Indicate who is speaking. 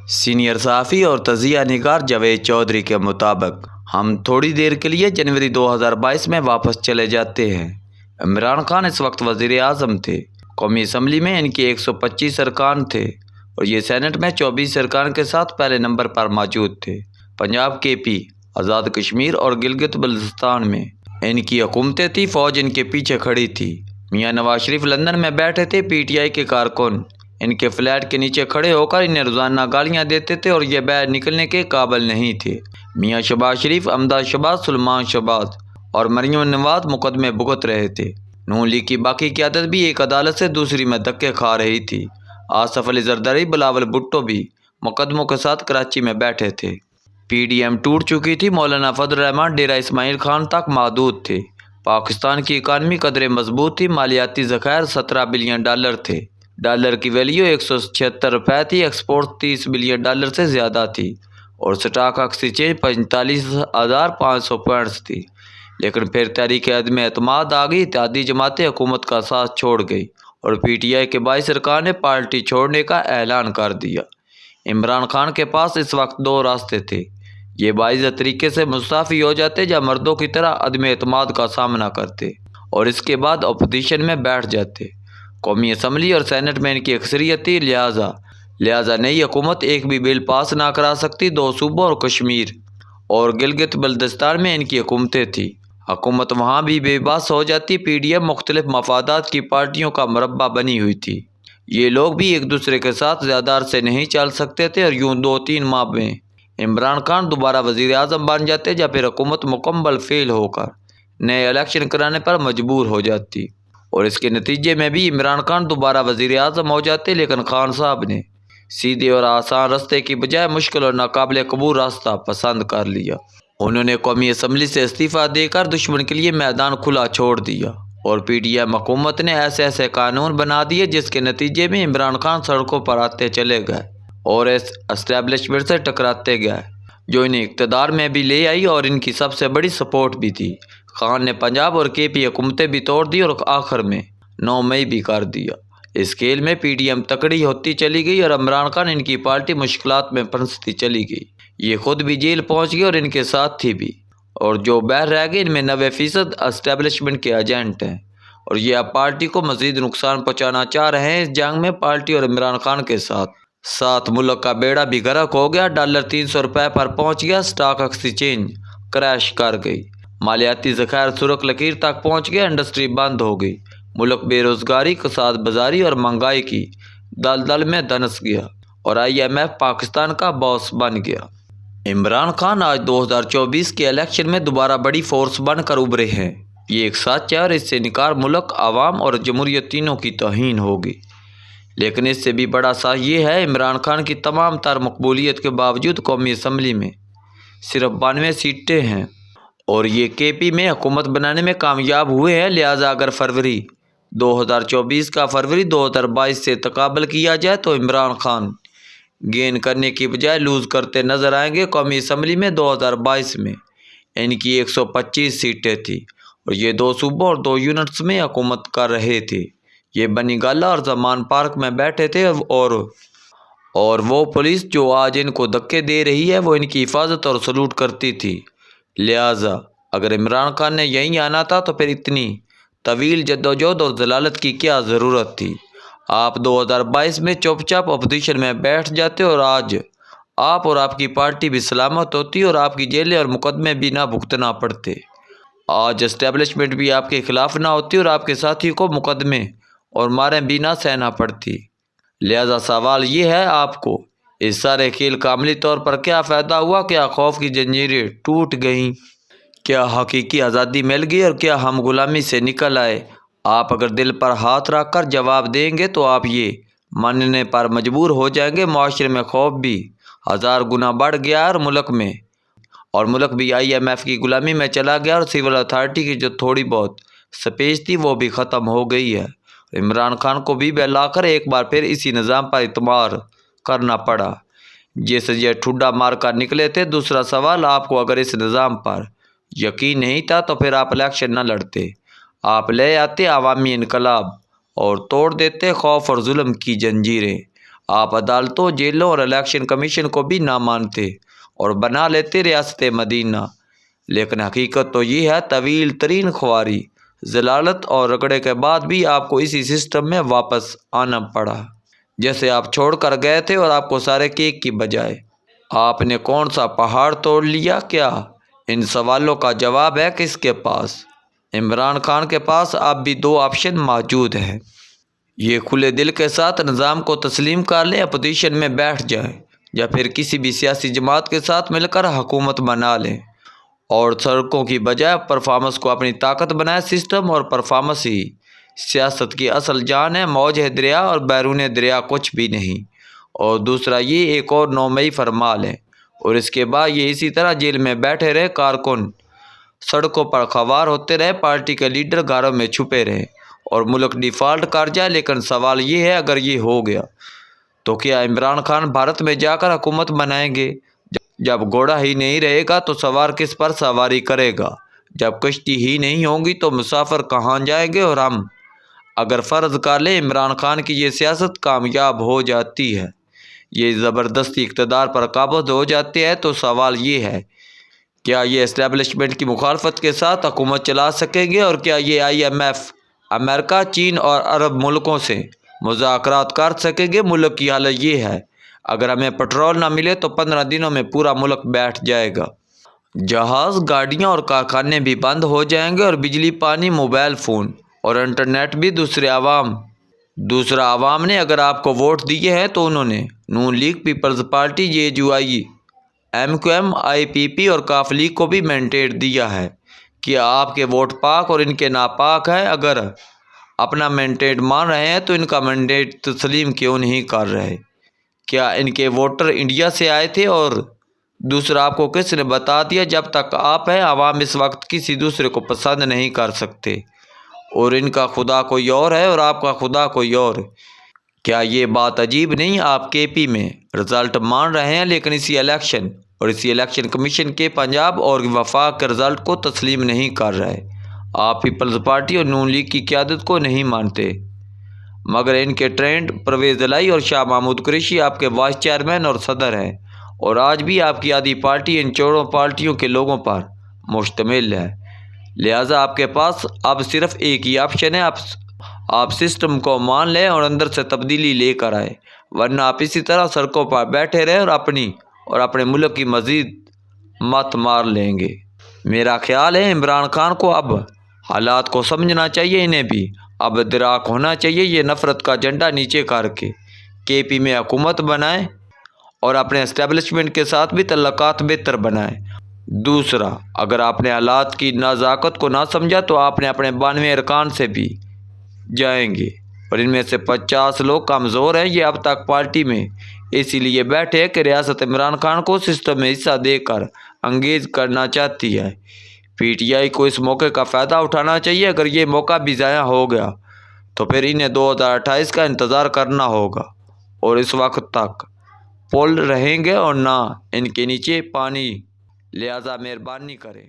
Speaker 1: Senior صحافی اور تجزیہ نگار جاوید چودھری کے مطابق ہم تھوڑی دیر کے لیے جنوری 2022 میں واپس چلے جاتے ہیں۔ عمران خان اس وقت وزیر اعظم تھے۔ قومی اسمبلی میں ان کے 125 ارکان تھے اور یہ سینٹ میں 24 ارکان کے ساتھ پہلے نمبر پر موجود تھے۔ پنجاب کے پی، آزاد کشمیر اور گلگت بلتستان میں ان کی حکومتیں تھیں، فوج ان کے پیچھے کھڑی تھی۔ میاں نواز شریف لندن میں بیٹھے تھے، پی ٹی آئی کے کارکن ان کے فلیٹ کے نیچے کھڑے ہو کر انہیں روزانہ گالیاں دیتے تھے اور یہ باہر نکلنے کے قابل نہیں تھے۔ میاں شہباز شریف، امداد شہباز، سلمان شہباز اور مریم نواز مقدمے بھگت رہے تھے۔ نون لیگ کی باقی قیادت بھی ایک عدالت سے دوسری میں دھکے کھا رہی تھی۔ آصف علی زرداری، بلاول بھٹو بھی مقدموں کے ساتھ کراچی میں بیٹھے تھے۔ پی ڈی ایم ٹوٹ چکی تھی، مولانا فضل الرحمان ڈیرہ اسماعیل خان تک محدود تھے۔ پاکستان کی اکانومی قدرے مضبوط تھی، مالیاتی ذخائر $17 بلین تھے، ڈالر کی ویلیو 176 روپے تھی، ایکسپورٹ $30 بلین سے زیادہ تھی اور سٹاک ایکسچینج 45,500 پوائنٹس تھی۔ لیکن پھر تحریک عدم اعتماد آ گئی، اتحادی جماعتیں حکومت کا ساتھ چھوڑ گئی اور پی ٹی آئی کے 22 ارکان نے پارٹی چھوڑنے کا اعلان کر دیا۔ عمران خان کے پاس اس وقت دو راستے تھے: یہ باعزت طریقے سے مستعفی ہو جاتے یا مردوں کی طرح عدم اعتماد کا سامنا کرتے اور اس کے بعد اپوزیشن میں بیٹھ جاتے۔ قومی اسمبلی اور سینٹ میں ان کی اکثریت تھی، لہٰذا نئی حکومت ایک بھی بل پاس نہ کرا سکتی۔ دو صوبوں اور کشمیر اور گلگت بلتستان میں ان کی حکومتیں تھیں، حکومت وہاں بھی بے بس ہو جاتی۔ پی ڈی ایم مختلف مفادات کی پارٹیوں کا مربع بنی ہوئی تھی، یہ لوگ بھی ایک دوسرے کے ساتھ زیادہ عرصے نہیں چل سکتے تھے اور یوں 2-3 ماہ میں عمران خان دوبارہ وزیر اعظم بن جاتے یا پھر حکومت مکمل فیل ہو کر نئے الیکشن کرانے پر مجبور ہو جاتی اور اس کے نتیجے میں بھی عمران خان دوبارہ وزیر اعظم ہو جاتے۔ لیکن خان صاحب نے سیدھے اور آسان راستے کی بجائے مشکل اور ناقابل قبول راستہ پسند کر لیا۔ انہوں نے قومی اسمبلی سے استعفیٰ دے کر دشمن کے لیے میدان کھلا چھوڑ دیا اور پی ڈی ایم حکومت نے ایسے قانون بنا دیے جس کے نتیجے میں عمران خان سڑکوں پر آتے چلے گئے اور اس اسٹیبلشمنٹ سے ٹکراتے گئے جو انہیں اقتدار میں بھی لے آئی اور ان کی سب سے بڑی سپورٹ بھی تھی۔ خان نے پنجاب اور کے پی حکومتیں بھی توڑ دی اور آخر میں 9 مئی بھی کر دیا۔ اس کھیل میں پی ڈی ایم تکڑی ہوتی چلی گئی اور عمران خان ان کی پارٹی مشکلات میں پھنستی چلی گئی۔ یہ خود بھی جیل پہنچ گئی اور ان کے ساتھی بھی، اور جو باہر رہ گئے ان میں 90% اسٹیبلشمنٹ کے ایجنٹ ہیں اور یہ اب پارٹی کو مزید نقصان پہنچانا چاہ رہے ہیں۔ اس جنگ میں پارٹی اور عمران خان کے ساتھ ملک کا بیڑا بھی غرق ہو گیا۔ ڈالر 300 روپے پر پہنچ گیا، سٹاک ایکسچینج کریش کر گئی، مالیاتی ذخائر سرخ لکیر تک پہنچ گئے، انڈسٹری بند ہو گئی، ملک بے روزگاری، کساد بازاری اور مہنگائی کی دلدل میں دھنس گیا اور IMF پاکستان کا باس بن گیا۔ عمران خان آج 2024 کے الیکشن میں دوبارہ بڑی فورس بن کر ابھرے ہیں۔ یہ ایک سچ ہے اور اس سے انکار ملک، عوام اور جمہوریت تینوں کی توہین ہوگی۔ لیکن اس سے بھی بڑا سچ یہ ہے، عمران خان کی تمام تر مقبولیت کے باوجود قومی اسمبلی میں صرف 92 سیٹیں ہیں اور یہ کے پی میں حکومت بنانے میں کامیاب ہوئے ہیں۔ لہٰذا اگر فروری 2024 کا فروری 2022 سے تقابل کیا جائے تو عمران خان گین کرنے کی بجائے لوز کرتے نظر آئیں گے۔ قومی اسمبلی میں 2022 میں ان کی 125 سیٹیں تھیں اور یہ 2 صوبوں اور 2 یونٹس میں حکومت کر رہے تھے۔ یہ بنی گالہ اور زمان پارک میں بیٹھے تھے اور وہ پولیس جو آج ان کو دھکے دے رہی ہے وہ ان کی حفاظت اور سلوٹ کرتی تھی۔ لہٰذا اگر عمران خان نے یہیں آنا تھا تو پھر اتنی طویل جدوجہد اور ذلالت کی کیا ضرورت تھی؟ آپ 2022 میں چپ چاپ اپوزیشن میں بیٹھ جاتے اور آج آپ اور آپ کی پارٹی بھی سلامت ہوتی اور آپ کی جیلیں اور مقدمے بھی نہ بھگتنا پڑتے۔ آج اسٹیبلشمنٹ بھی آپ کے خلاف نہ ہوتی اور آپ کے ساتھی کو مقدمے اور ماریں بھی نہ سہنا پڑتی۔ لہٰذا سوال یہ ہے، آپ کو اس سارے کھیل کا عملی طور پر کیا فائدہ ہوا؟ کیا خوف کی زنجیریں ٹوٹ گئیں؟ کیا حقیقی آزادی مل گئی اور کیا ہم غلامی سے نکل آئے؟ آپ اگر دل پر ہاتھ رکھ کر جواب دیں گے تو آپ یہ ماننے پر مجبور ہو جائیں گے معاشرے میں خوف بھی 1000 گنا بڑھ گیا ہے اور ملک بھی IMF کی غلامی میں چلا گیا اور سول اتھارٹی کی جو تھوڑی بہت سپیس تھی وہ بھی ختم ہو گئی ہے۔ عمران خان کو بھی بہلا کر ایک بار پھر اسی نظام پر اعتماد کرنا پڑا جیسے یہ ٹھڈا مار کر نکلے تھے۔ دوسرا سوال، آپ کو اگر اس نظام پر یقین نہیں تھا تو پھر آپ الیکشن نہ لڑتے، آپ لے آتے عوامی انقلاب اور توڑ دیتے خوف اور ظلم کی زنجیریں۔ آپ عدالتوں، جیلوں اور الیکشن کمیشن کو بھی نہ مانتے اور بنا لیتے ریاست مدینہ، لیکن حقیقت تو یہ ہے طویل ترین خواری، ضلالت اور رگڑے کے بعد بھی آپ کو اسی سسٹم میں واپس آنا پڑا جیسے آپ چھوڑ کر گئے تھے، اور آپ کو سارے کیک کی بجائے آپ نے کون سا پہاڑ توڑ لیا کیا؟ ان سوالوں کا جواب ہے کس کے پاس؟ عمران خان کے پاس اب بھی دو آپشن موجود ہیں۔ یہ کھلے دل کے ساتھ نظام کو تسلیم کر لیں، اپوزیشن میں بیٹھ جائیں، یا پھر کسی بھی سیاسی جماعت کے ساتھ مل کر حکومت بنا لیں اور سڑکوں کی بجائے پرفارمنس کو اپنی طاقت بنائے۔ سسٹم اور پرفارمنس ہی سیاست کی اصل جان ہے، موج ہے دریا اور بیرون دریا کچھ بھی نہیں۔ اور دوسرا یہ ایک اور 9 مئی فرمال ہے، اور اس کے بعد یہ اسی طرح جیل میں بیٹھے رہے، کارکن سڑکوں پر خوار ہوتے رہے، پارٹی کے لیڈر گھروں میں چھپے رہے اور ملک ڈیفالٹ کر جائے۔ لیکن سوال یہ ہے، اگر یہ ہو گیا تو کیا عمران خان بھارت میں جا کر حکومت بنائیں گے؟ جب گھوڑا ہی نہیں رہے گا تو سوار کس پر سواری کرے گا؟ جب کشتی ہی نہیں ہوگی تو مسافر کہاں جائیں گے؟ اور ہم اگر فرض کر لیں عمران خان کی یہ سیاست کامیاب ہو جاتی ہے، یہ زبردستی اقتدار پر قابض ہو جاتے ہیں، تو سوال یہ ہے، کیا یہ اسٹیبلشمنٹ کی مخالفت کے ساتھ حکومت چلا سکیں گے؟ اور کیا یہ IMF، امریکہ، چین اور عرب ملکوں سے مذاکرات کر سکیں گے؟ ملک کی حالت یہ ہے، اگر ہمیں پیٹرول نہ ملے تو 15 دنوں میں پورا ملک بیٹھ جائے گا، جہاز، گاڑیاں اور کارخانے بھی بند ہو جائیں گے، اور بجلی، پانی، موبائل فون اور انٹرنیٹ بھی۔ دوسرا عوام نے اگر آپ کو ووٹ دیے ہیں تو انہوں نے Noon League, Peoples Party, JUI، MQM، IPP اور کاف لیگ کو بھی مینڈیٹ دیا ہے۔ کیا آپ کے ووٹ پاک اور ان کے ناپاک ہیں؟ اگر اپنا مینڈیٹ مان رہے ہیں تو ان کا مینڈیٹ تسلیم کیوں نہیں کر رہے؟ کیا ان کے ووٹر انڈیا سے آئے تھے؟ اور دوسرا، آپ کو کس نے بتا دیا جب تک آپ ہیں عوام اس وقت کسی دوسرے کو پسند نہیں کر سکتے، اور ان کا خدا کوئی اور ہے اور آپ کا خدا کوئی اور؟ کیا یہ بات عجیب نہیں؟ آپ KP میں رزلٹ مان رہے ہیں، لیکن اسی الیکشن کمیشن کے پنجاب اور وفاق کے رزلٹ کو تسلیم نہیں کر رہے۔ آپ پیپلز پارٹی اور نون لیگ کی قیادت کو نہیں مانتے، مگر ان کے ٹرینڈ پرویز الہی اور شاہ محمود قریشی آپ کے وائس چیئرمین اور صدر ہیں، اور آج بھی آپ کی آدھی پارٹی ان چوروں پارٹیوں کے لوگوں پر مشتمل ہے۔ لہٰذا آپ کے پاس اب صرف ایک ہی آپشن ہے، آپ سسٹم کو مان لیں اور اندر سے تبدیلی لے کر آئیں، ورنہ آپ اسی طرح سڑکوں پر بیٹھے رہیں اور اپنے ملک کی مزید مت مار لیں گے۔ میرا خیال ہے عمران خان کو اب حالات کو سمجھنا چاہیے، انہیں بھی اب ادراک ہونا چاہیے، یہ نفرت کا جھنڈا نیچے کر کے KP میں حکومت بنائیں اور اپنے اسٹیبلشمنٹ کے ساتھ بھی تعلقات بہتر بنائیں۔ دوسرا، اگر آپ نے حالات کی نزاکت کو نہ سمجھا تو آپ نے اپنے 92 ارکان سے بھی جائیں گے، اور ان میں سے 50 لوگ کمزور ہیں۔ یہ اب تک پارٹی میں اسی لیے بیٹھے ہیں کہ ریاست عمران خان کو سسٹم میں حصہ دے کر انگیز کرنا چاہتی ہے۔ PTI کو اس موقع کا فائدہ اٹھانا چاہیے۔ اگر یہ موقع بھی ضائع ہو گیا تو پھر انہیں 2028 کا انتظار کرنا ہوگا، اور اس وقت تک پل رہیں گے اور نہ ان کے نیچے پانی، لہٰذا مہربانی کریں۔